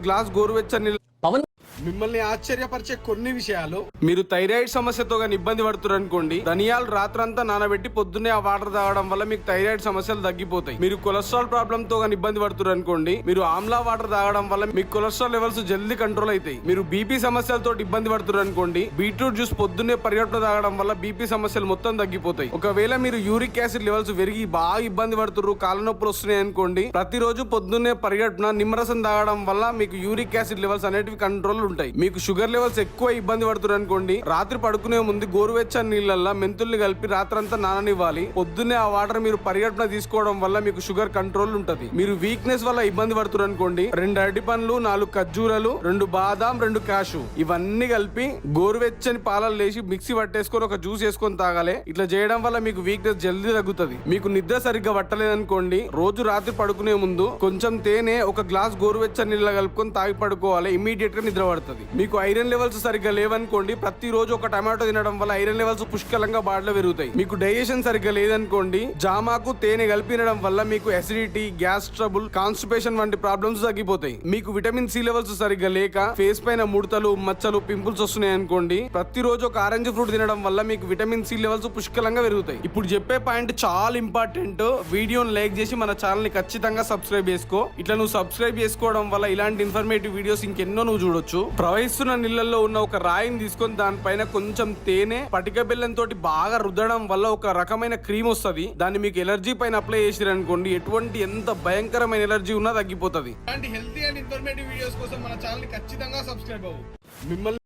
Glass గోరువెచ్చని పవన్ మిమ్మల్ని ఆశ్చర్యపరిచే కొన్ని విషయాలు. మీరు థైరాయిడ్ సమస్యతో గాని ఇబ్బంది పడుతున్నారు అనుకోండి, ధనియాలు రాత్రంతా నానబెట్టి పొద్దున్నే ఆ వాటర్ తాగడం వల్ల మీకు థైరాయిడ్ సమస్యలు తగ్గిపోతాయి. మీరు కొలెస్ట్రాల్ ప్రాబ్లమ్ తో గాని ఇబ్బంది పడుతున్నారు అనుకోండి, మీరు ఆమ్లా వాటర్ తాగడం వల్ల మీకు కొలెస్ట్రాల్ లెవెల్స్ జల్దీ కంట్రోల్ అవుతాయి. మీరు బీపీ సమస్యలతో ఇబ్బంది పడుతున్నారు అనుకోండి, బీట్రూట్ జ్యూస్ పొద్దున్నే పరిగెట్టు తాగడం వల్ల బీపీ సమస్యలు మొత్తం తగ్గిపోతాయి. ఒకవేళ మీరు యూరిక్ యాసిడ్ లెవెల్స్ పెరిగి బాగా ఇబ్బంది పడుతున్నారు, కాళ్ళ నొప్పులు వస్తున్నాయి అనుకోండి, ప్రతిరోజు పొద్దున్నే పరిగెట్టున నిమ్మరసం తాగడం వల్ల మీకు యూరిక్ యాసిడ్ లెవెల్స్ అనేటివి కంట్రోల్ ఉంటాయి. మీకు షుగర్ లెవెల్స్ ఎక్కువ ఇబ్బంది పడుతున్నారు అనుకోండి, రాత్రి పడుకునే ముందు గోరువెచ్చని నీళ్ళల్లో మెంతుల్ని కలిపి రాత్రంతా నాననివ్వాలి. పొద్దున్నే ఆ వాటర్ మీరు పరిగెట్టున తీసుకోవడం వల్ల మీకు షుగర్ కంట్రోల్ ఉంటది. మీరు వీక్నెస్ వల్ల ఇబ్బంది పడుతున్నారు అనుకోండి, 2 అరటి పండ్లు, 4 ఖర్జూరాలు, 2 బాదాం, 2 కాషు ఇవన్నీ కలిపి గోరువెచ్చని పాలలు లేసి మిక్సీ పట్టేసుకొని ఒక జ్యూస్ వేసుకొని తాగాలి. ఇట్లా చేయడం వల్ల మీకు వీక్నెస్ జల్దీ తగ్గుతుంది. మీకు నిద్ర సరిగ్గా పట్టలేదనుకోండి, రోజు రాత్రి పడుకునే ముందు కొంచెం తేనె 1 గ్లాస్ గోరువెచ్చని నీళ్ళ కలుపుకొని తాగి పడుకోవాలి. ఇమీడియట్ గా నిద్ర పడుతుంది. మీకు ఐరన్ లెవెల్స్ సరిగ్గా లేవనుకోండి, ప్రతిరోజు ఒక టమాటో తినడం వల్ల ఐరన్ లెవెల్స్ పుష్కలంగా బాడీలో పెరుగుతాయి. మీకు డైజెషన్ సరిగ్గా లేదనుకోండి, జామాకు తేనె కలిపి తినడం వల్ల మీకు అసిడిటీ, గ్యాస్ ట్రబుల్, కాన్స్టిపేషన్ వంటి ప్రాబ్లమ్స్ తగ్గిపోతాయి. మీకు విటమిన్ సి లెవెల్స్ సరిగ్గా లేక ఫేస్ పైన ముడతలు, మచ్చలు, పింపుల్స్ వస్తున్నాయి అనుకోండి, ప్రతిరోజు ఒక ఆరెంజ్ ఫ్రూట్ తినడం వల్ల మీకు విటమిన్ సి లెవెల్స్ పుష్కలంగా పెరుగుతాయి. ఇప్పుడు చెప్పే పాయింట్ చాలా ఇంపార్టెంట్. వీడియోని లైక్ చేసి మన ఛానల్ ని ఖచ్చితంగా సబ్స్క్రైబ్ చేసుకో. ఇట్లా నువ్వు సబ్స్క్రైబ్ చేసుకోవడం వల్ల ఇలాంటి ఇన్ఫర్మేటివ్ వీడియోస్ ఇంకెన్నో నువ్వు చూడొచ్చు. ప్రవహిస్తున్న నీళ్ళల్లో ఉన్న ఒక రాయిని తీసుకొని దానిపైన కొంచెం తేనె, పటిక బెల్లం తోటి బాగా రుద్దడం వల్ల ఒక రకమైన క్రీమ్ వస్తుంది. దాన్ని మీకు ఎలర్జీ పైన అప్లై చేసిరు అనుకోండి, ఎటువంటి ఎంత భయంకరమైన ఎలర్జీ ఉన్నా తగ్గిపోతుంది. ఇలాంటి హెల్తీ అండ్ ఇన్ఫర్మేటివ్ వీడియోస్ కోసం మన ఛానల్ ని ఖచ్చితంగా సబ్స్క్రైబ్ అవ్వు. మిమ్మల్ని